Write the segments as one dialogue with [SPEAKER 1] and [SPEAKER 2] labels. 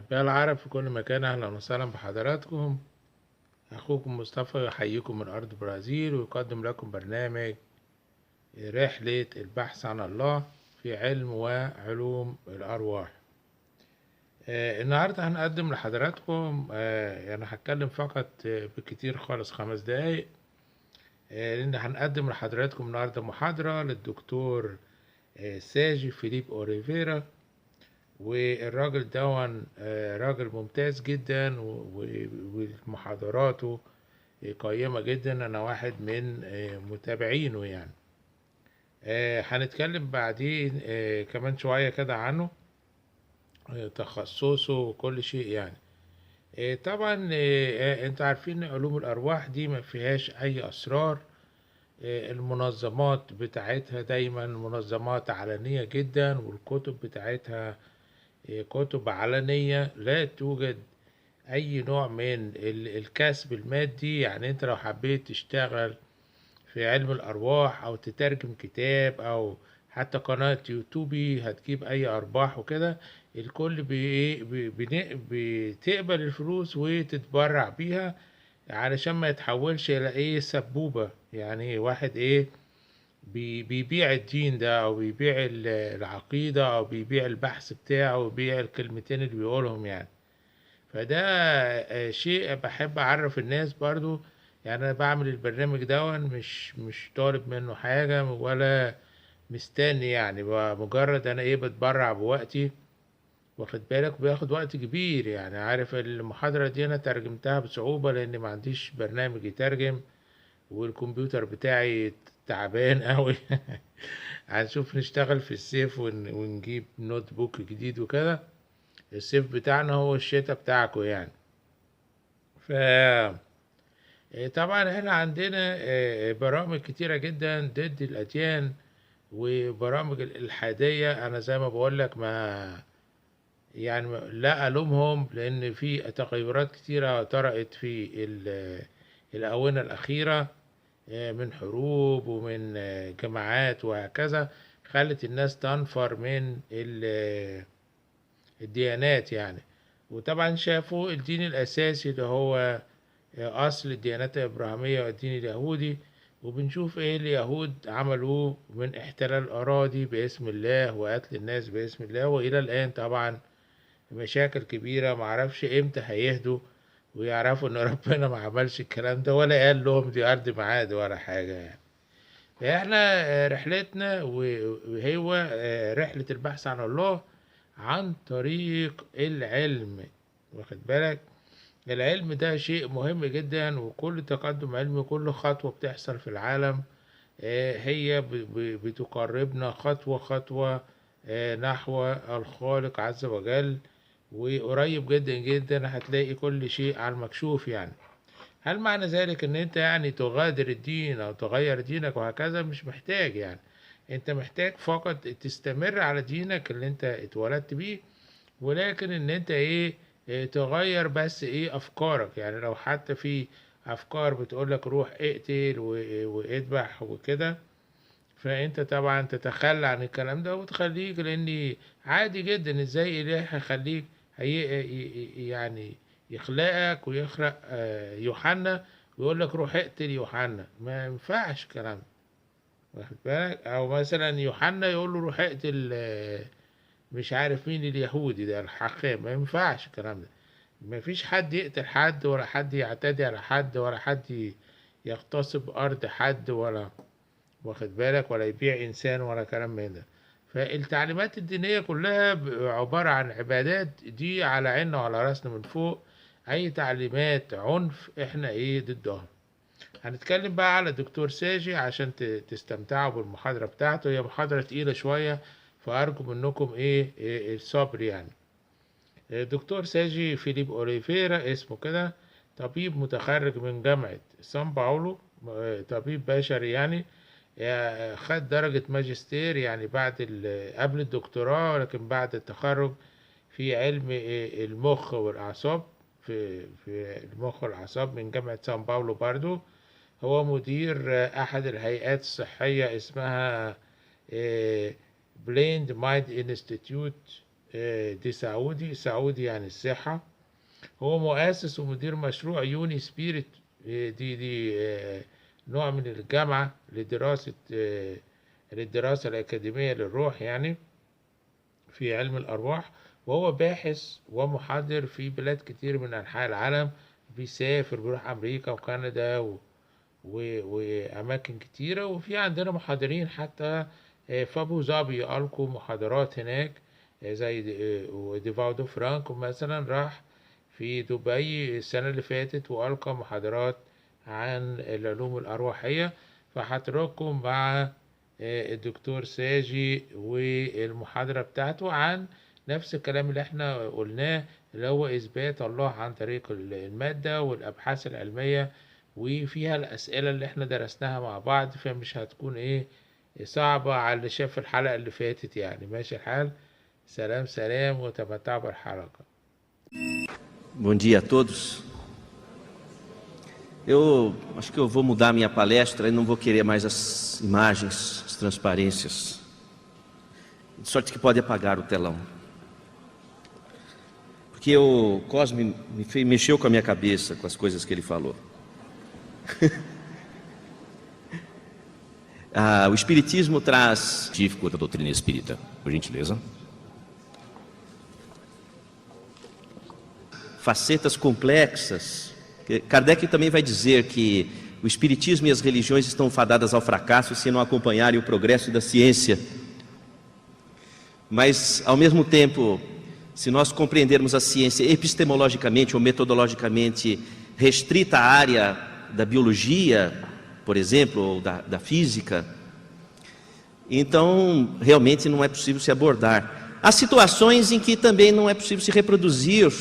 [SPEAKER 1] أحباء العرب في كل مكان، أهلا وسهلا بحضراتكم. أخوكم مصطفى يحييكم من أرض البرازيل ويقدم لكم برنامج رحلة البحث عن الله في علم وعلوم الأرواح. النهاردة هنقدم لحضراتكم، يعني هتكلم فقط بكتير خالص 5 دقايق، لأن هنقدم لحضراتكم النهاردة محاضرة للدكتور ساجي فيليب أوريفيرا. والراجل دون راجل ممتاز جدا ومحاضراته قيمة جدا. أنا واحد من متابعينه يعني. هنتكلم بعدين كمان شوية كده عنه، تخصصه وكل شيء يعني. طبعا انتوا عارفين علوم الأرواح دي ما فيهاش أي أسرار. المنظمات بتاعتها دايما منظمات علنية جدا، والكتب بتاعتها كتب علنية، لا توجد أي نوع من الكسب المادي. يعني أنت لو حبيت تشتغل في علم الأرواح أو تترجم كتاب أو حتى قناة يوتيوبي هتجيب أي أرباح وكده. الكل بتقبل الفلوس وتتبرع بيها علشان ما يتحولش إلى إيه سبوبة. يعني واحد إيه بيبيع الدين ده، او بيبيع العقيدة، او بيبيع البحث بتاعه، وبيبيع الكلمتين اللي بيقولهم يعني. فده شيء بحب اعرف الناس برضو. يعني انا بعمل البرنامج ده مش طالب منه حاجة ولا مستني، يعني مجرد انا ايه بتبرع بوقتي. واخد بالك بياخد وقت كبير. يعني عارف المحاضرة دي انا ترجمتها بصعوبة لان ما عنديش برنامج يترجم، والكمبيوتر بتاعي تعبان قوي. هنشوف نشتغل في الصيف ونجيب نوت بوك جديد وكده. الصيف بتاعنا هو الشتاء بتاعكم يعني. ف طبعا احنا عندنا برامج كتيرة جدا ضد الأديان وبرامج الإلحادية. أنا زي ما بقول لك ما يعني لا ألومهم، لأن في تغيرات كتيرة طرأت في الآونة الأخيرة، من حروب ومن جماعات وهكذا، خلت الناس تنفر من الديانات يعني. وطبعا شافوا الدين الأساسي اللي هو أصل الديانات الإبراهيمية والدين اليهودي. وبنشوف إيه اليهود عملوه من احتلال أراضي باسم الله وقتل الناس باسم الله، وإلى الآن طبعا مشاكل كبيرة. معرفش إمتى هيهدوا ويعرفوا إن ربنا ما عملش الكلام ده ولا قال لهم دي أرض معاد ولا حاجة يعني. فإحنا رحلتنا وهو رحلة البحث عن الله عن طريق العلم. واخد بالك العلم ده شيء مهم جدا، وكل تقدم علمي كل خطوة بتحصل في العالم هي بتقربنا خطوة خطوة نحو الخالق عز وجل. وقريب جدا جدا هتلاقي كل شيء على المكشوف يعني. هل معنى ذلك ان انت يعني تغادر الدين او تغير دينك وهكذا؟ مش محتاج يعني. انت محتاج فقط تستمر على دينك اللي انت اتولدت بيه، ولكن ان انت ايه تغير بس ايه افكارك. يعني لو حتى في افكار بتقولك روح اقتل واذبح وكده، فانت طبعا تتخلى عن الكلام ده وتخليك، لان عادي جدا ازاي اله هيخليك يعني يخلقك ويخلق يوحنا ويقول لك روح اقتل يوحنا؟ ما ينفعش الكلام ده. واخد بالك؟ او مثلا يوحنا يقول له روح اقتل مش عارف مين اليهودي ده الحاخام. ما ينفعش الكلام ده. ما فيش حد يقتل حد، ولا حد يعتدي على حد، ولا حد يغتصب ارض حد، ولا واخد بالك ولا يبيع انسان ولا كلام من ده. فالتعليمات الدينية كلها عبارة عن عبادات، دي على عيننا وعلى راسنا من فوق. اي تعليمات عنف احنا ايه ضدها. هنتكلم بقى على دكتور ساجي عشان تستمتعوا بالمحاضرة بتاعته. هي محاضرة تقيلة شوية، فأرجو منكم إيه الصبر يعني. دكتور ساجي فيليب أوليفيرا اسمه كده، طبيب متخرج من جامعة سان باولو، طبيب بشري يعني. خد درجة ماجستير يعني بعد قبل الدكتوراه، لكن بعد التخرج في علم المخ والأعصاب، في المخ والأعصاب من جامعة سان باولو برضو. هو مدير أحد الهيئات الصحية اسمها بليند مايند انستيتيوت دي سعودي، سعودي يعني الصحة. هو مؤسس ومدير مشروع يوني سبيريت. دي نوع من الجامعة للدراسة الأكاديمية للروح يعني في علم الأرواح. وهو باحث ومحاضر في بلاد كتير من أنحاء العالم، بيسافر بيروح أمريكا وكندا وأماكن كتيرة. وفي عندنا محاضرين حتى في أبو ظبي ألقوا محاضرات هناك، زي ديفاودو فرانكو مثلا راح في دبي السنة اللي فاتت وألقى محاضرات عن العلوم الأرواحية. فحضراتكم مع الدكتور ساجي والمحاضرة بتاعته عن نفس الكلام اللي احنا قلناه، اللي هو إثبات الله عن طريق المادة والأبحاث العلمية، وفيها الأسئلة اللي احنا درسناها مع بعض، فمش هتكون صعبة على اللي شاف الحلقة اللي fêtet يعني. ماشي الحال. سلام سلام وتمتعوا بالحلقة.
[SPEAKER 2] Bom dia a todos. Eu acho que eu vou mudar minha palestra e não vou querer mais as imagens, as transparências. De sorte que pode apagar o telão. Porque o Cosme mexeu com a minha cabeça com as coisas que ele falou. O Espiritismo traz científico da doutrina espírita, por gentileza. Facetas complexas. Kardec também vai dizer que o Espiritismo e as religiões estão fadadas ao fracasso se não acompanharem o progresso da ciência. Mas, ao mesmo tempo, se nós compreendermos a ciência epistemologicamente ou metodologicamente restrita à área da biologia, por exemplo, ou da física, então realmente não é possível se abordar. Há situações em que também não é possível se reproduzir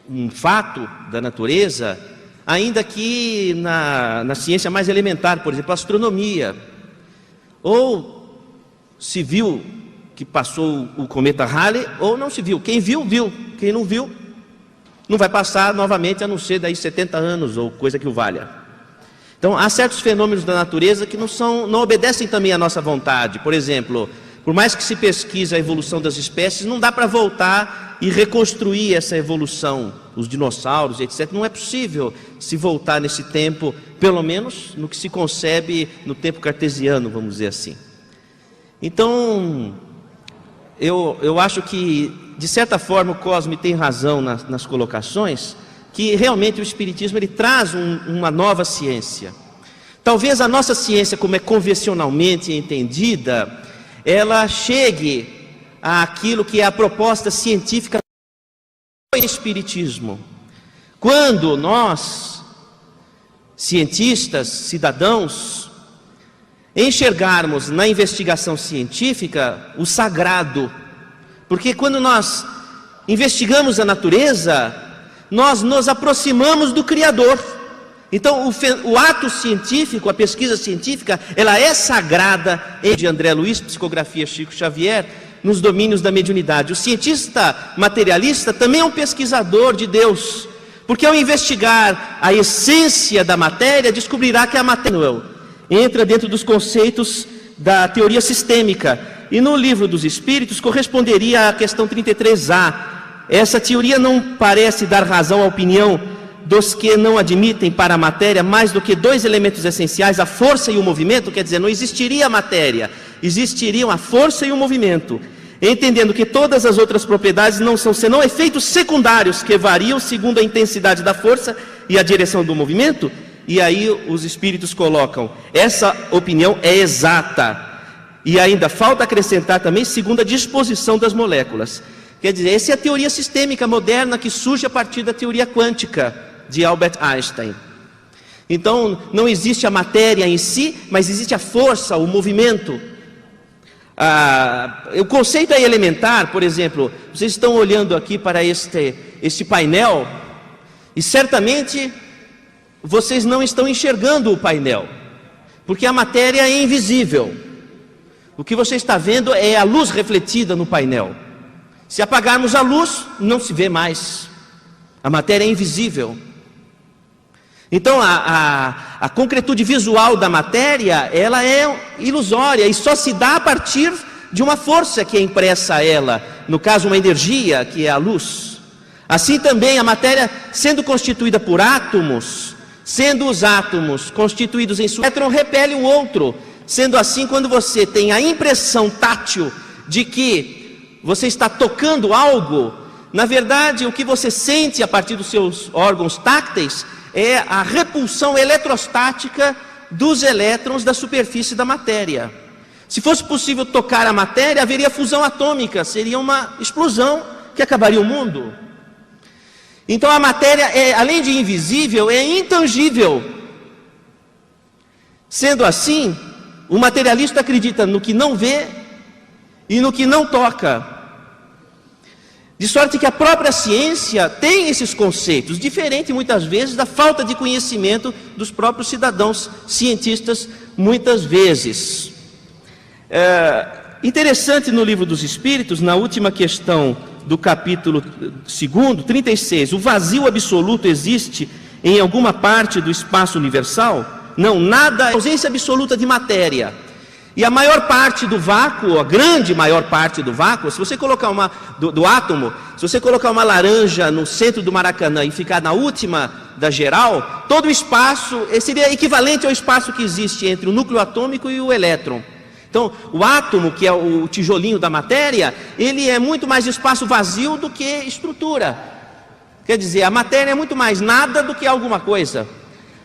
[SPEAKER 2] um fato da natureza, ainda que na ciência mais elementar, por exemplo, a astronomia. Ou se viu que passou o cometa Halley, ou não se viu. Quem viu, viu. Quem não viu, não vai passar novamente, a não ser daí 70 anos, ou coisa que o valha. Então, há certos fenômenos da natureza que não obedecem também à nossa vontade. Por exemplo, por mais que se pesquise a evolução das espécies, não dá para voltar e reconstruir essa evolução, os dinossauros, etc. Não é possível se voltar nesse tempo, pelo menos no que se concebe no tempo cartesiano, vamos dizer assim. Então, eu acho que, de certa forma, o Cosme tem razão nas colocações, que realmente o Espiritismo ele traz uma nova ciência. Talvez a nossa ciência, como é convencionalmente entendida, ela chegue àquilo que é a proposta científica do Espiritismo. Quando nós, cientistas, cidadãos, enxergarmos na investigação científica o sagrado, porque quando nós investigamos a natureza, nós nos aproximamos do Criador. Então o ato científico, a pesquisa científica, ela é sagrada. De André Luiz, Psicografia Chico Xavier, nos domínios da mediunidade. O cientista materialista também é um pesquisador de Deus, porque ao investigar a essência da matéria, descobrirá que a matéria entra dentro dos conceitos da teoria sistêmica. E no Livro dos Espíritos corresponderia à questão 33A. Essa teoria não parece dar razão à opinião dos que não admitem para a matéria mais do que dois elementos essenciais, a força e o movimento. Quer dizer, não existiria a matéria, existiriam a força e o movimento, entendendo que todas as outras propriedades não são senão efeitos secundários que variam segundo a intensidade da força e a direção do movimento. E aí os espíritos colocam, essa opinião é exata, e ainda falta acrescentar também segundo a disposição das moléculas. Quer dizer, essa é a teoria sistêmica moderna que surge a partir da teoria quântica de Albert Einstein. Então, não existe a matéria em si, mas existe a força, o movimento. O conceito é elementar. Por exemplo, vocês estão olhando aqui para este painel, e certamente vocês não estão enxergando o painel, porque a matéria é invisível. O que você está vendo é a luz refletida no painel. Se apagarmos a luz, não se vê mais. A matéria é invisível. Então a concretude visual da matéria, ela é ilusória e só se dá a partir de uma força que é impressa a ela, no caso uma energia, que é a luz. Assim também a matéria, sendo constituída por átomos, sendo os átomos constituídos em sua elétron, repele o outro. Sendo assim, quando você tem a impressão tátil de que você está tocando algo, na verdade o que você sente a partir dos seus órgãos tácteis é a repulsão eletrostática dos elétrons da superfície da matéria. Se fosse possível tocar a matéria, haveria fusão atômica, seria uma explosão que acabaria o mundo. Então a matéria, além de invisível, é intangível. Sendo assim, o materialista acredita no que não vê e no que não toca. De sorte que a própria ciência tem esses conceitos, diferente muitas vezes da falta de conhecimento dos próprios cidadãos cientistas, muitas vezes. Interessante no Livro dos Espíritos, na última questão do capítulo 2, 36, o vazio absoluto existe em alguma parte do espaço universal? Não, nada, ausência absoluta de matéria. E a maior parte do vácuo, a grande maior parte do vácuo, se você colocar do átomo, se você colocar uma laranja no centro do Maracanã e ficar na última da geral, todo o espaço seria equivalente ao espaço que existe entre o núcleo atômico e o elétron. Então, o átomo, que é o tijolinho da matéria, ele é muito mais espaço vazio do que estrutura. Quer dizer, a matéria é muito mais nada do que alguma coisa.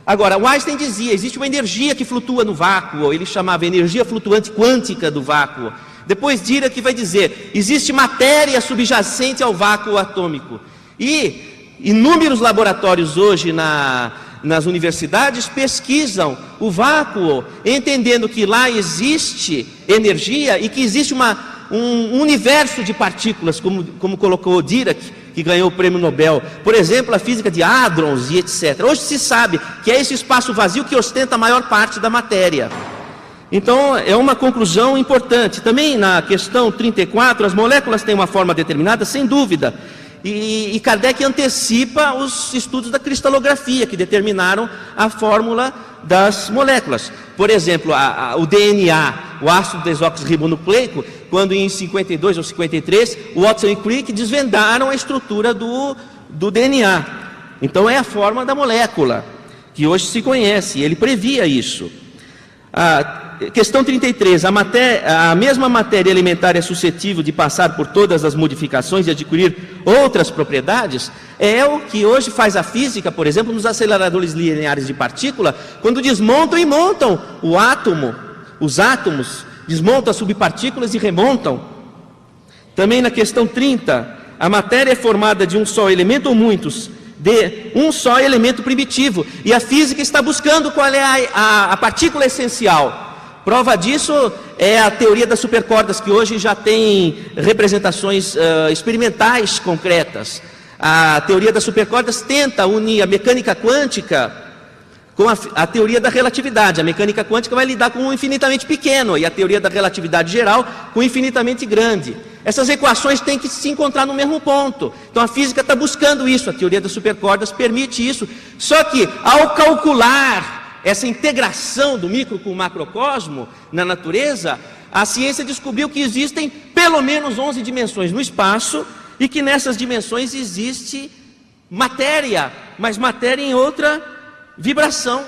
[SPEAKER 2] Agora, o Einstein dizia, existe uma energia que flutua no vácuo, ele chamava energia flutuante quântica do vácuo. Depois Dirac vai dizer, existe matéria subjacente ao vácuo atômico. E inúmeros laboratórios hoje nas universidades pesquisam o vácuo, entendendo que lá existe energia e que existe um universo de partículas, como colocou Dirac, que ganhou o prêmio Nobel, por exemplo, a física de hadrons e etc. Hoje se sabe que é esse espaço vazio que ostenta a maior parte da matéria. Então, é uma conclusão importante. Também na questão 34, as moléculas têm uma forma determinada, sem dúvida. E Kardec antecipa os estudos da cristalografia, que determinaram a fórmula das moléculas. Por exemplo, o DNA, o ácido desoxirribonucleico, quando em 52 ou 53, Watson e Crick desvendaram a estrutura do DNA. Então é a forma da molécula, que hoje se conhece, ele previa isso. Questão 33, a mesma matéria elementar é suscetível de passar por todas as modificações e adquirir outras propriedades? É o que hoje faz a física, por exemplo, nos aceleradores lineares de partícula, quando desmontam e montam o átomo, os átomos, desmontam as subpartículas e remontam. Também na questão 30, a matéria é formada de um só elemento ou muitos, de um só elemento primitivo, e a física está buscando qual é a partícula essencial. Prova disso é a teoria das supercordas, que hoje já tem representações experimentais concretas. A teoria das supercordas tenta unir a mecânica quântica com a teoria da relatividade. A mecânica quântica vai lidar com o infinitamente pequeno, e a teoria da relatividade geral com o infinitamente grande. Essas equações têm que se encontrar no mesmo ponto. Então a física está buscando isso, a teoria das supercordas permite isso. Só que ao calcular essa integração do micro com o macrocosmo na natureza, a ciência descobriu que existem pelo menos 11 dimensões no espaço, e que nessas dimensões existe matéria, mas matéria em outra vibração.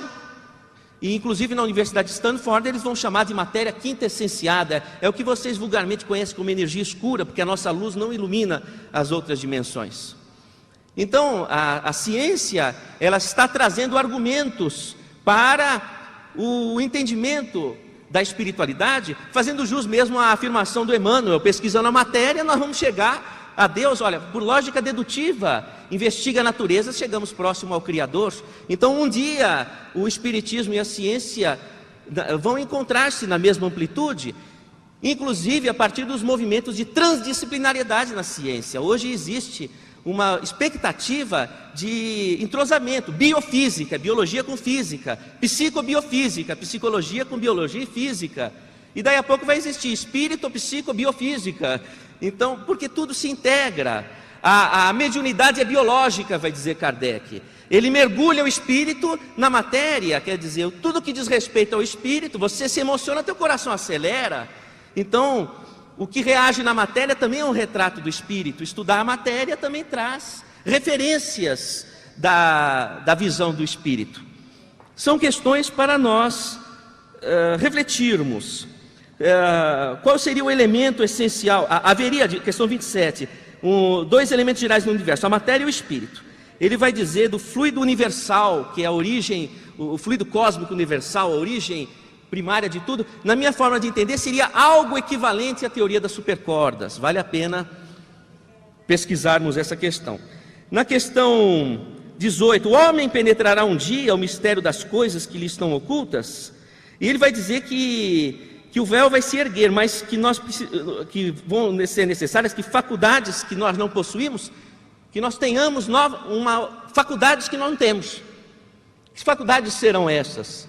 [SPEAKER 2] E inclusive na Universidade de Stanford eles vão chamar de matéria quintessenciada. É o que vocês vulgarmente conhecem como energia escura, porque a nossa luz não ilumina as outras dimensões. Então a ciência, ela está trazendo argumentos para o entendimento da espiritualidade, fazendo jus mesmo à afirmação do Emmanuel: pesquisando a matéria, nós vamos chegar a Deus. Olha, por lógica dedutiva, investiga a natureza, chegamos próximo ao Criador. Então um dia o Espiritismo e a ciência vão encontrar-se na mesma amplitude, inclusive a partir dos movimentos de transdisciplinariedade na ciência. Hoje existe uma expectativa de entrosamento, biofísica, biologia com física, psicobiofísica, psicologia com biologia e física, e daí a pouco vai existir espírito, psicobiofísica. Então, porque tudo se integra. A mediunidade é biológica, vai dizer Kardec. Ele mergulha o espírito na matéria, quer dizer, tudo que diz respeito ao espírito, você se emociona, teu coração acelera. Então, o que reage na matéria também é um retrato do espírito. Estudar a matéria também traz referências da visão do espírito. São questões para nós refletirmos. Qual seria o elemento essencial? Haveria, questão 27, dois elementos gerais no universo, a matéria e o espírito. Ele vai dizer do fluido universal, que é a origem, o fluido cósmico universal, a origem primária de tudo. Na minha forma de entender, seria algo equivalente à teoria das supercordas. Vale a pena pesquisarmos essa questão. Na questão 18, o homem penetrará um dia o mistério das coisas que lhe estão ocultas, e ele vai dizer que o véu vai se erguer, mas que vão ser necessárias que faculdades que nós não possuímos, que nós tenhamos faculdades que nós não temos. Que faculdades serão essas?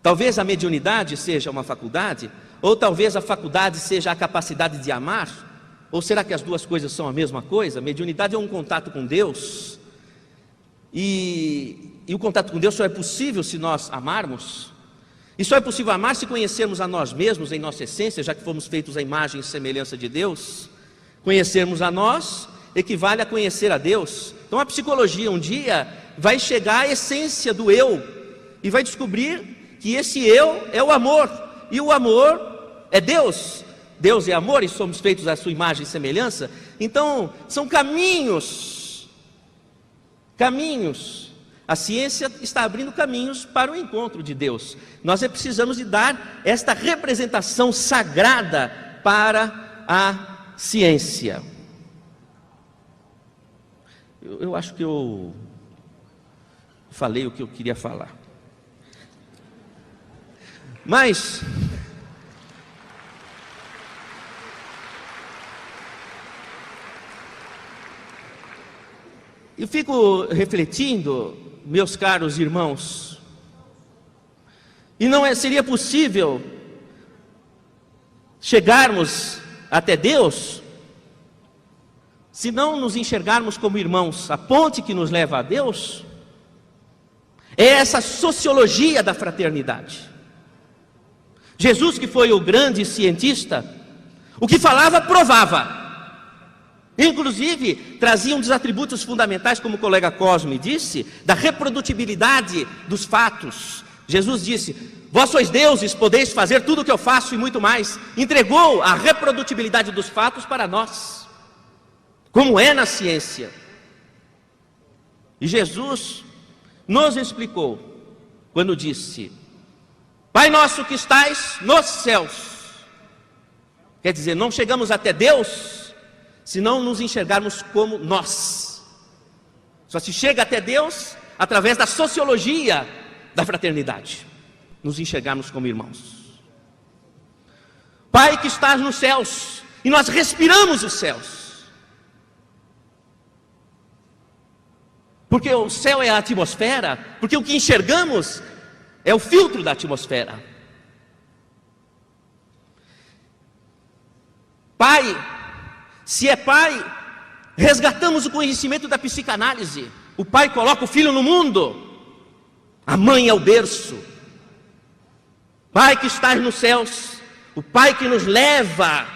[SPEAKER 2] Talvez a mediunidade seja uma faculdade, ou talvez a faculdade seja a capacidade de amar, ou será que as duas coisas são a mesma coisa? Mediunidade é um contato com Deus, e o contato com Deus só é possível se nós amarmos, e só é possível amar se conhecermos a nós mesmos em nossa essência, já que fomos feitos à imagem e semelhança de Deus. Conhecermos a nós equivale a conhecer a Deus. Então a psicologia um dia vai chegar à essência do eu, e vai descobrir que esse eu é o amor, e o amor é Deus. Deus é amor e somos feitos à sua imagem e semelhança. Então são caminhos. A ciência está abrindo caminhos para o encontro de Deus. Nós precisamos de dar esta representação sagrada para a ciência. Eu acho que eu falei o que eu queria falar. Mas eu fico refletindo, meus caros irmãos, e não seria possível chegarmos até Deus se não nos enxergarmos como irmãos. A ponte que nos leva a Deus é essa sociologia da fraternidade. Jesus, que foi o grande cientista, o que falava, provava. Inclusive, trazia um dos atributos fundamentais, como o colega Cosme disse, da reprodutibilidade dos fatos. Jesus disse: vós sois deuses, podeis fazer tudo o que eu faço e muito mais. Entregou a reprodutibilidade dos fatos para nós, como é na ciência. E Jesus nos explicou, quando disse: Pai nosso que estais nos céus. Quer dizer, não chegamos até Deus se não nos enxergarmos como nós. Só se chega até Deus através da sociologia da fraternidade, nos enxergarmos como irmãos. Pai que estás nos céus, e nós respiramos os céus, porque o céu é a atmosfera, porque o que enxergamos é o filtro da atmosfera. Pai, se é pai, resgatamos o conhecimento da psicanálise. O pai coloca o filho no mundo, a mãe é o berço. Pai que estás nos céus, o pai que nos leva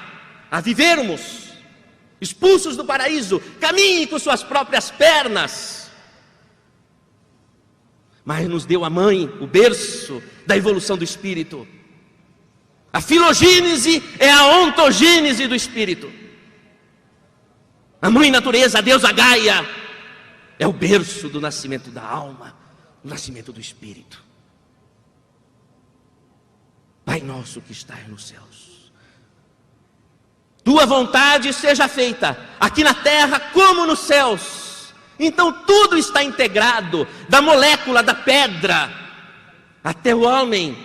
[SPEAKER 2] a vivermos, expulsos do paraíso, caminhe com suas próprias pernas, mas nos deu a mãe, o berço da evolução do espírito. A filogênese é a ontogênese do espírito. A mãe natureza, a deusa Gaia, é o berço do nascimento da alma, do nascimento do espírito. Pai nosso que estás nos céus, tua vontade seja feita, aqui na terra como nos céus. Então tudo está integrado, da molécula da pedra até o homem,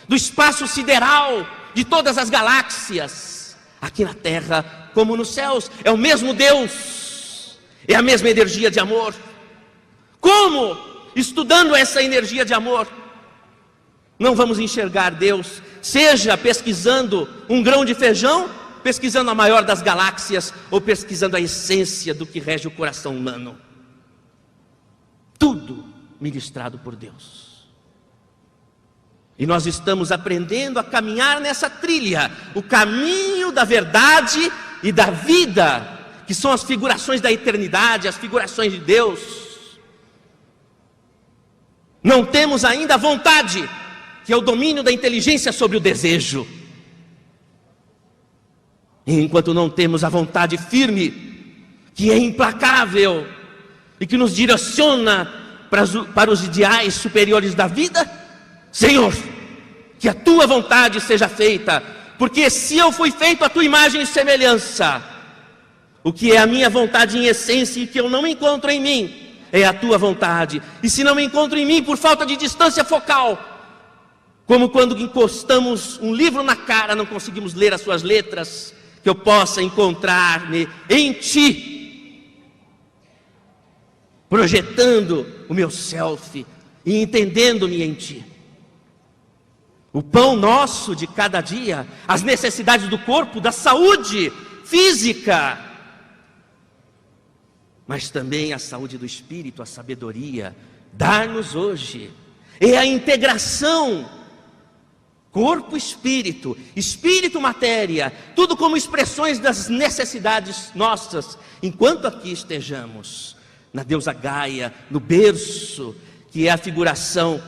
[SPEAKER 2] do espaço sideral, de todas as galáxias, aqui na terra como nos céus. É o mesmo Deus, é a mesma energia de amor. Como? Estudando essa energia de amor. Não vamos enxergar Deus, seja pesquisando um grão de feijão, pesquisando a maior das galáxias, ou pesquisando a essência do que rege o coração humano. Tudo ministrado por Deus. E nós estamos aprendendo a caminhar nessa trilha, o caminho da verdade e da vida, que são as figurações da eternidade, as figurações de Deus. Não temos ainda a vontade, que é o domínio da inteligência sobre o desejo. E enquanto não temos a vontade firme, que é implacável e que nos direciona para os ideais superiores da vida, Senhor, que a tua vontade seja feita, porque se eu fui feito à tua imagem e semelhança, o que é a minha vontade em essência e que eu não encontro em mim, é a tua vontade. E se não me encontro em mim por falta de distância focal, como quando encostamos um livro na cara, não conseguimos ler as suas letras, que eu possa encontrar-me em ti, projetando o meu self e entendendo-me em ti. O pão nosso de cada dia, as necessidades do corpo, da saúde física, mas também a saúde do espírito, a sabedoria, dar-nos hoje, é a integração, corpo, espírito, espírito, matéria, tudo como expressões das necessidades nossas, enquanto aqui estejamos, na deusa Gaia, no berço, que é a figuração,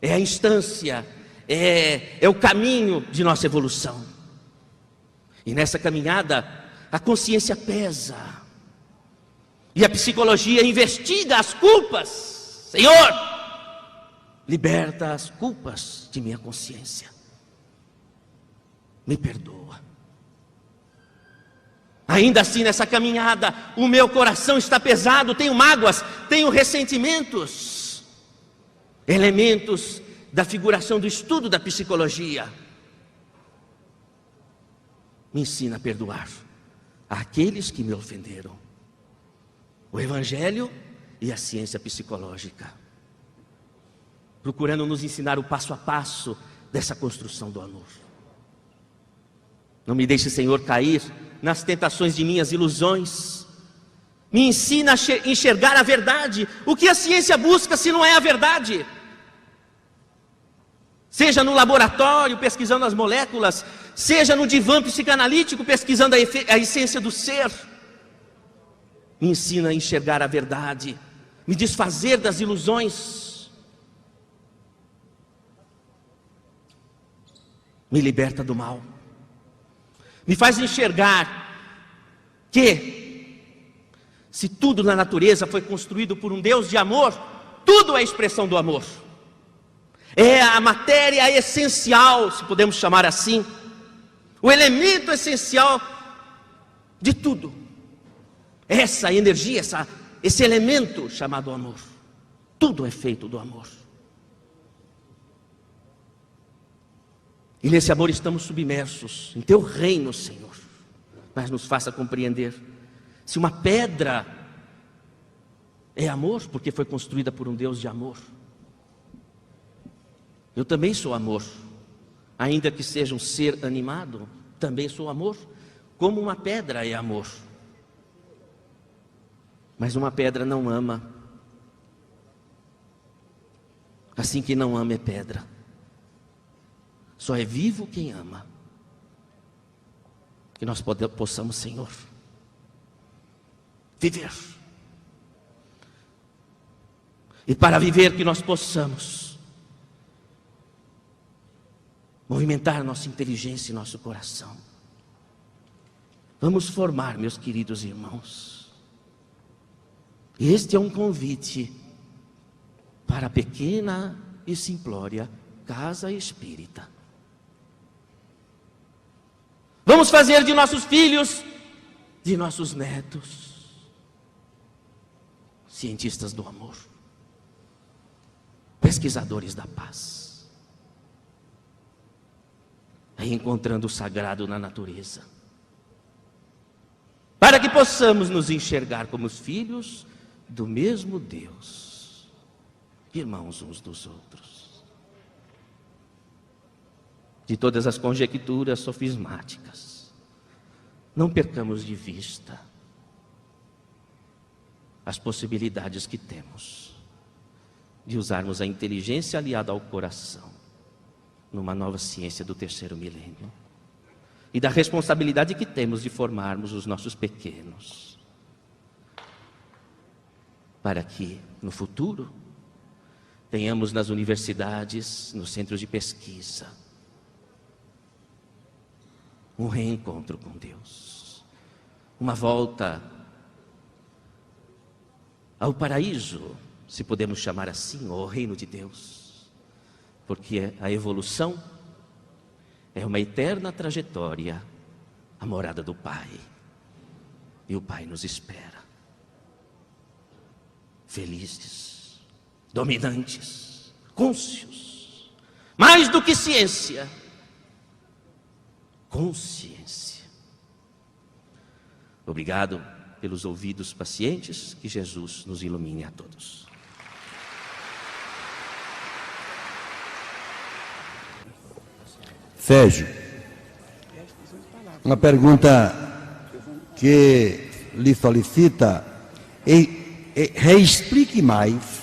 [SPEAKER 2] é a instância, é o caminho de nossa evolução. E nessa caminhada, a consciência pesa, e a psicologia investiga as culpas. Senhor, liberta as culpas de minha consciência, me perdoa. Ainda assim, nessa caminhada, o meu coração está pesado, tenho mágoas, tenho ressentimentos, elementos da figuração do estudo da psicologia. Me ensina a perdoar aqueles que me ofenderam. O Evangelho e a ciência psicológica, procurando nos ensinar o passo a passo dessa construção do amor. Não me deixe, Senhor, cair nas tentações de minhas ilusões. Me ensina a enxergar a verdade. O que a ciência busca se não é a verdade? Seja no laboratório pesquisando as moléculas, seja no divã psicanalítico pesquisando a essência do ser. Me ensina a enxergar a verdade, me desfazer das ilusões, me liberta do mal, me faz enxergar que, se tudo na natureza foi construído por um Deus de amor, tudo é expressão do amor, é a matéria essencial, se podemos chamar assim, o elemento essencial de tudo. Essa energia, esse elemento chamado amor, tudo é feito do amor. E nesse amor estamos submersos, em teu reino, Senhor. Mas nos faça compreender, se uma pedra é amor, porque foi construída por um Deus de amor, eu também sou amor, ainda que seja um ser animado, também sou amor, como uma pedra é amor. Mas uma pedra não ama, assim que não ama é pedra. Só é vivo quem ama. Que nós possamos, Senhor, viver. E para viver que nós possamos movimentar nossa inteligência e nosso coração. Vamos formar, meus queridos irmãos. Este é um convite para a pequena e simplória casa espírita. Vamos fazer de nossos filhos, de nossos netos, cientistas do amor, pesquisadores da paz, aí encontrando o sagrado na natureza, para que possamos nos enxergar como os filhos do mesmo Deus, irmãos uns dos outros. De todas as conjecturas sofismáticas, não percamos de vista as possibilidades que temos de usarmos a inteligência aliada ao coração numa nova ciência do terceiro milênio, e da responsabilidade que temos de formarmos os nossos pequenos, para que no futuro tenhamos nas universidades, nos centros de pesquisa, um reencontro com Deus, uma volta ao paraíso, se podemos chamar assim, ou ao reino de Deus, porque a evolução é uma eterna trajetória à morada do Pai, e o Pai nos espera, felizes, dominantes, cônscios, mais do que ciência, consciência. Obrigado pelos ouvidos pacientes, que Jesus nos ilumine a todos.
[SPEAKER 3] Sérgio, uma pergunta que lhe solicita, reexplique mais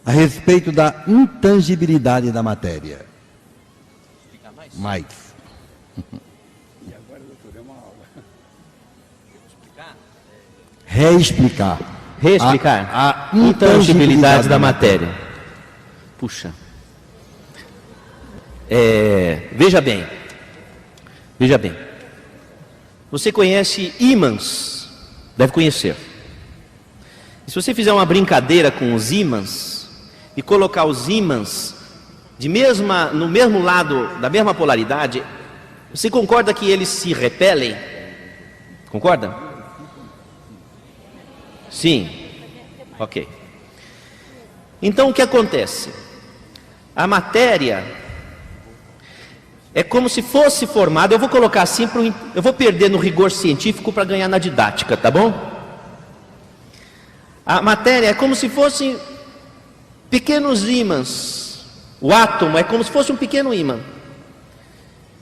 [SPEAKER 3] a respeito da intangibilidade da matéria. Mais. Reexplicar
[SPEAKER 2] a intangibilidade da matéria. Puxa. Veja bem. Você conhece ímãs? Deve conhecer. E se você fizer uma brincadeira com os ímãs e colocar os ímãs no mesmo lado, da mesma polaridade, você concorda que eles se repelem? Concorda? Sim. Ok. Então o que acontece? A matéria é como se fosse formada, eu vou colocar assim, eu vou perder no rigor científico para ganhar na didática, tá bom? A matéria é como se fossem pequenos ímãs. O átomo é como se fosse um pequeno ímã.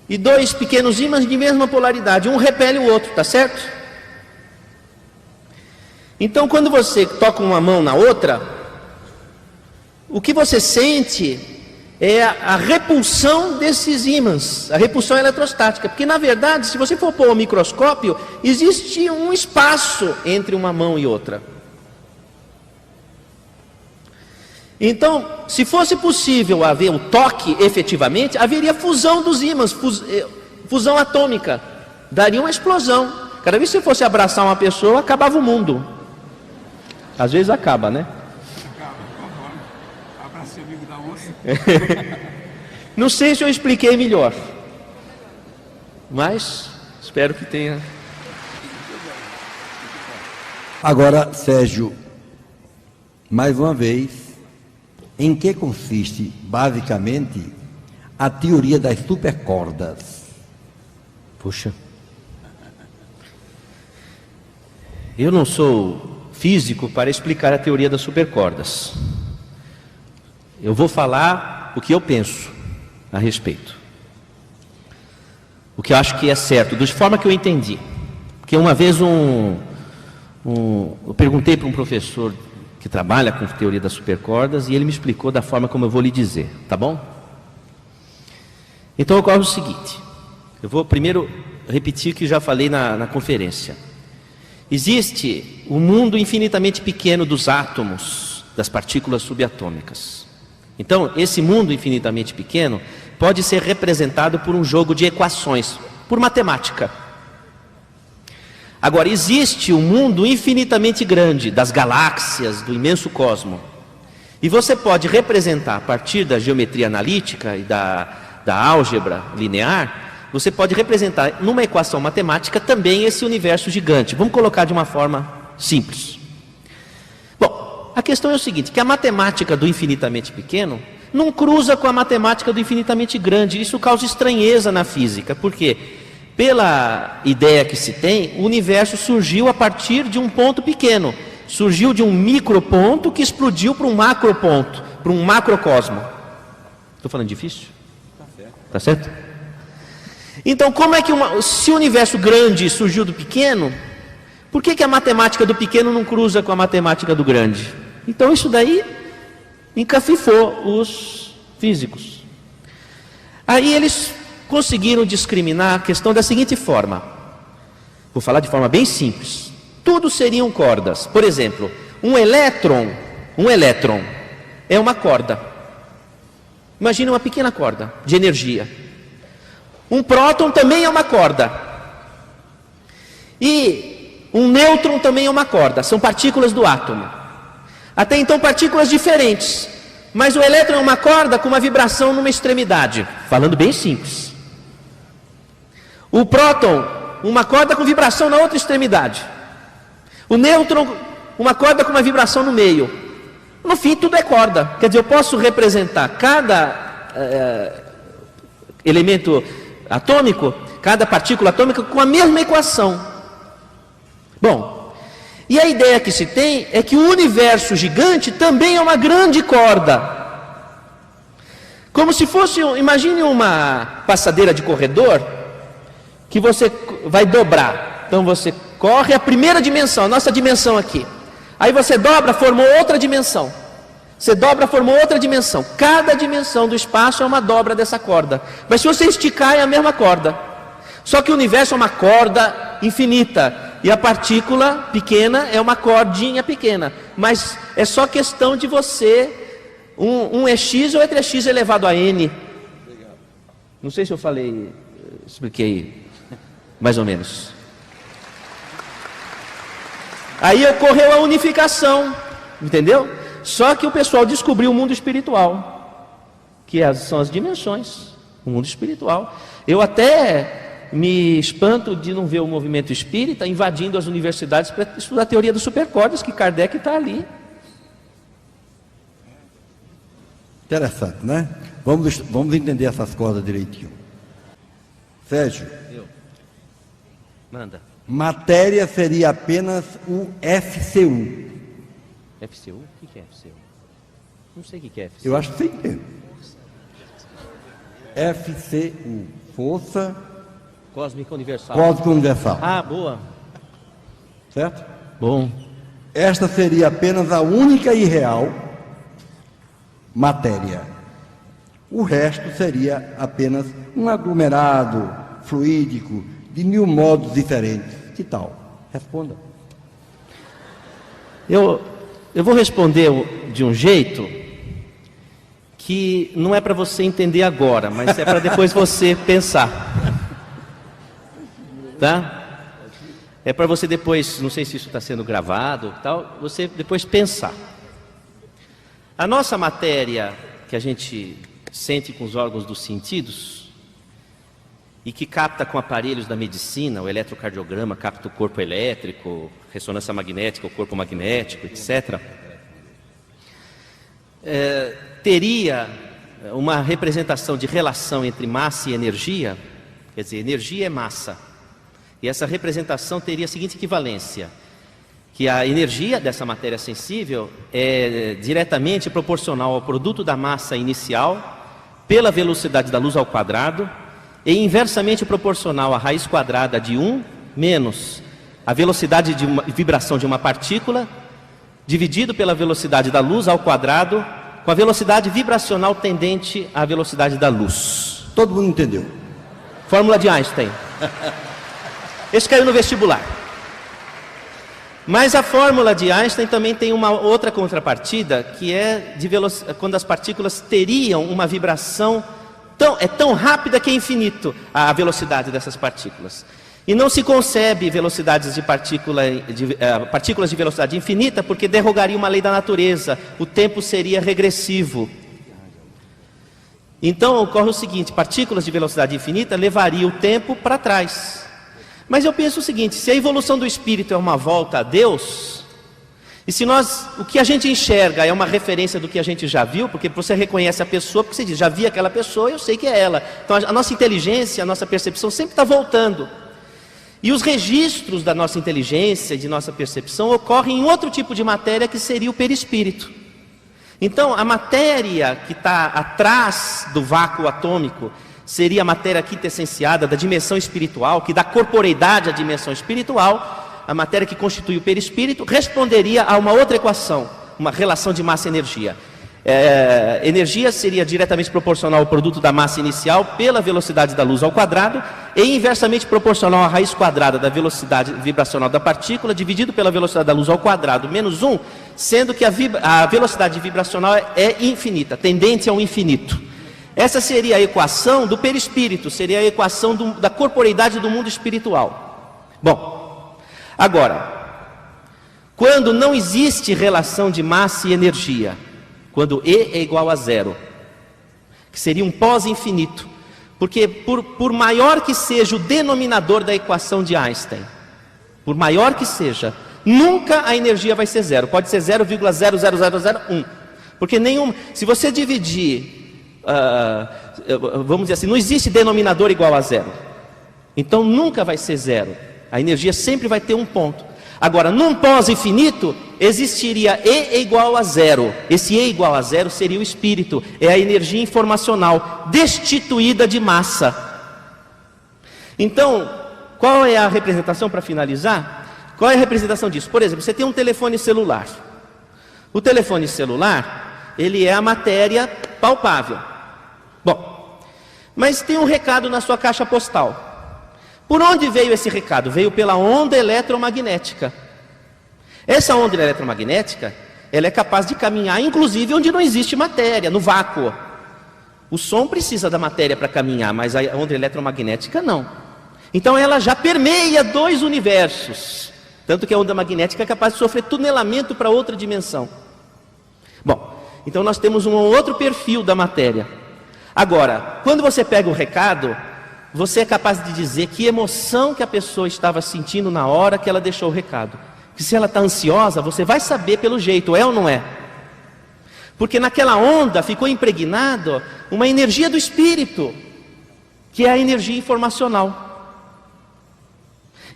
[SPEAKER 2] E dois pequenos ímãs de mesma polaridade, um repele o outro, tá certo? Então quando você toca uma mão na outra, o que você sente é a repulsão desses ímãs, a repulsão eletrostática, porque na verdade, se você for pôr o microscópio, existe um espaço entre uma mão e outra. Então, se fosse possível haver um toque efetivamente, haveria fusão dos ímãs, fusão atômica, daria uma explosão. Cada vez que você fosse abraçar uma pessoa, acabava o mundo. Às vezes acaba, né? Não sei se eu expliquei melhor, mas espero que tenha.
[SPEAKER 3] Agora, Sérgio, mais uma vez, em que consiste, basicamente, a teoria das supercordas?
[SPEAKER 2] Puxa, eu não sou físico para explicar a teoria das supercordas. Eu vou falar o que eu penso a respeito, o que eu acho que é certo, de forma que eu entendi. Porque uma vez eu perguntei para um professor que trabalha com teoria das supercordas e ele me explicou da forma como eu vou lhe dizer, tá bom? Então ocorre o seguinte, eu vou primeiro repetir o que já falei na conferência. Existe o mundo infinitamente pequeno dos átomos, das partículas subatômicas. Então, esse mundo infinitamente pequeno pode ser representado por um jogo de equações, por matemática. Agora, existe um mundo infinitamente grande, das galáxias, do imenso cosmo. E você pode representar, a partir da geometria analítica e da álgebra linear, você pode representar numa equação matemática também esse universo gigante. Vamos colocar de uma forma simples. Bom, a questão é o seguinte, que a matemática do infinitamente pequeno não cruza com a matemática do infinitamente grande. Isso causa estranheza na física. Por quê? Pela ideia que se tem, o universo surgiu a partir de um ponto pequeno. Surgiu de um microponto que explodiu para um macroponto, para um macrocosmo. Estou falando difícil? Tá certo? Então, como é que se o universo grande surgiu do pequeno, por que a matemática do pequeno não cruza com a matemática do grande? Então, isso daí encafifou os físicos. Aí eles conseguiram discriminar a questão da seguinte forma. Vou falar de forma bem simples. Tudo seriam cordas. Por exemplo, um elétron é uma corda. Imagine uma pequena corda de energia. Um próton também é uma corda. E um nêutron também é uma corda. São partículas do átomo. Até então partículas diferentes. Mas o elétron é uma corda com uma vibração numa extremidade. Falando bem simples. O próton, uma corda com vibração na outra extremidade. O nêutron, uma corda com uma vibração no meio. No fim, tudo é corda. Quer dizer, eu posso representar cada elemento atômico, cada partícula atômica com a mesma equação. Bom, e a ideia que se tem é que o universo gigante também é uma grande corda. Como se fosse, imagine uma passadeira de corredor que você vai dobrar. Então você corre a primeira dimensão, a nossa dimensão aqui. Aí você dobra, formou outra dimensão. Você dobra, formou outra dimensão. Cada dimensão do espaço é uma dobra dessa corda. Mas se você esticar, é a mesma corda. Só que o universo é uma corda infinita. E a partícula pequena é uma cordinha pequena. Mas é só questão de você... Um é x ou é x elevado a n. Não sei se eu falei, expliquei mais ou menos. Aí ocorreu a unificação, entendeu? Só que o pessoal descobriu o mundo espiritual, que são as dimensões, o mundo espiritual. Eu até me espanto de não ver o movimento espírita invadindo as universidades para estudar a teoria dos supercordas, que Kardec está ali.
[SPEAKER 3] Interessante, né? Vamos entender essas cordas direitinho. Sérgio.
[SPEAKER 2] Manda.
[SPEAKER 3] Matéria seria apenas o FCU.
[SPEAKER 2] FCU? O que é FCU? Não sei o que é FCU.
[SPEAKER 3] Eu acho que sim mesmo. FCU, Força
[SPEAKER 2] Cósmica Universal.
[SPEAKER 3] Cósmica Universal.
[SPEAKER 2] Ah, boa.
[SPEAKER 3] Certo?
[SPEAKER 2] Bom.
[SPEAKER 3] Esta seria apenas a única e real matéria. O resto seria apenas um aglomerado fluídico de 1000 modos diferentes. Que tal? Responda.
[SPEAKER 2] Eu vou responder de um jeito que não é para você entender agora, mas é para depois você pensar. Tá? É para você depois, não sei se isso está sendo gravado, tal, você depois pensar. A nossa matéria que a gente sente com os órgãos dos sentidos e que capta com aparelhos da medicina, o eletrocardiograma capta o corpo elétrico, ressonância magnética, o corpo magnético, etc. Teria uma representação de relação entre massa e energia, quer dizer, energia é massa. E essa representação teria a seguinte equivalência: que a energia dessa matéria sensível é diretamente proporcional ao produto da massa inicial pela velocidade da luz ao quadrado e inversamente proporcional à raiz quadrada de 1 menos a velocidade de vibração de uma partícula dividido pela velocidade da luz ao quadrado com a velocidade vibracional tendente à velocidade da luz.
[SPEAKER 3] Todo mundo entendeu?
[SPEAKER 2] Fórmula de Einstein. Esse caiu no vestibular. Mas a fórmula de Einstein também tem uma outra contrapartida, que é quando as partículas teriam uma vibração tão rápida que é infinito a velocidade dessas partículas. E não se concebe velocidades de partículas de velocidade infinita, porque derrogaria uma lei da natureza, o tempo seria regressivo. Então ocorre o seguinte: partículas de velocidade infinita levaria o tempo para trás. Mas eu penso o seguinte: se a evolução do espírito é uma volta a Deus, e se o que a gente enxerga é uma referência do que a gente já viu, porque você reconhece a pessoa, porque você diz, já vi aquela pessoa, eu sei que é ela. Então a nossa inteligência, a nossa percepção sempre está voltando. E os registros da nossa inteligência, de nossa percepção, ocorrem em outro tipo de matéria, que seria o perispírito. Então a matéria que está atrás do vácuo atômico seria a matéria quintessenciada da dimensão espiritual, que dá corporeidade à dimensão espiritual. A matéria que constitui o perispírito responderia a uma outra equação, uma relação de massa e energia. Energia seria diretamente proporcional ao produto da massa inicial pela velocidade da luz ao quadrado e inversamente proporcional à raiz quadrada da velocidade vibracional da partícula dividido pela velocidade da luz ao quadrado menos 1, sendo que a velocidade vibracional é infinita, tendente ao infinito. Essa seria a equação do perispírito, seria a equação da corporeidade do mundo espiritual. Bom, agora, quando não existe relação de massa e energia, quando E é igual a zero, que seria um pós-infinito, porque por maior que seja o denominador da equação de Einstein, por maior que seja, nunca a energia vai ser zero, pode ser 0,00001, porque se você dividir, vamos dizer assim, não existe denominador igual a zero, então nunca vai ser zero, a energia sempre vai ter um ponto. Agora, num pós-infinito, existiria E igual a zero. Esse E igual a zero seria o espírito, é a energia informacional destituída de massa. Então, qual é a representação para finalizar? Qual é a representação disso? Por exemplo, você tem um telefone celular. O telefone celular, ele é a matéria palpável. Bom, mas tem um recado na sua caixa postal. Por onde veio esse recado? Veio pela onda eletromagnética. Essa onda eletromagnética, ela é capaz de caminhar, inclusive, onde não existe matéria, no vácuo. O som precisa da matéria para caminhar, mas a onda eletromagnética não. Então ela já permeia 2 universos. Tanto que a onda magnética é capaz de sofrer tunelamento para outra dimensão. Bom, então nós temos um outro perfil da matéria. Agora, quando você pega o recado, você é capaz de dizer que emoção que a pessoa estava sentindo na hora que ela deixou o recado. Que se ela está ansiosa, você vai saber pelo jeito, é ou não é? Porque naquela onda ficou impregnado uma energia do espírito, que é a energia informacional.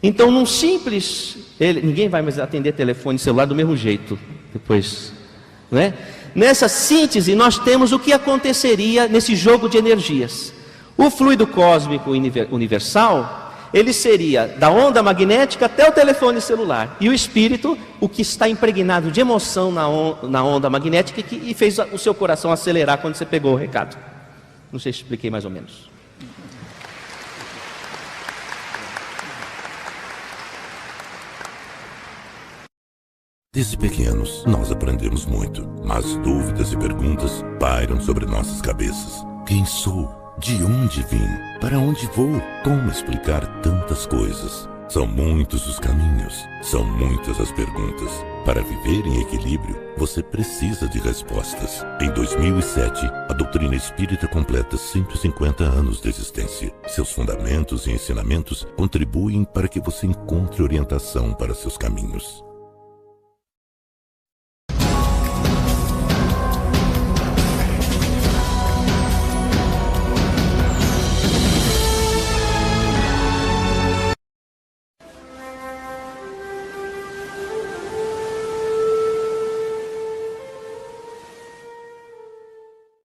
[SPEAKER 2] Então, num simples... ninguém vai mais atender telefone celular do mesmo jeito, depois, não é? Nessa síntese, nós temos o que aconteceria nesse jogo de energias. O fluido cósmico universal, ele seria da onda magnética até o telefone celular. E o espírito, o que está impregnado de emoção na onda magnética e fez o seu coração acelerar quando você pegou o recado. Não sei se expliquei mais ou menos.
[SPEAKER 4] Desde pequenos, nós aprendemos muito, mas dúvidas e perguntas pairam sobre nossas cabeças. Quem sou? De onde vim? Para onde vou? Como explicar tantas coisas? São muitos os caminhos, são muitas as perguntas. Para viver em equilíbrio, você precisa de respostas. Em 2007, a doutrina espírita completa 150 anos de existência. Seus fundamentos e ensinamentos contribuem para que você encontre orientação para seus caminhos.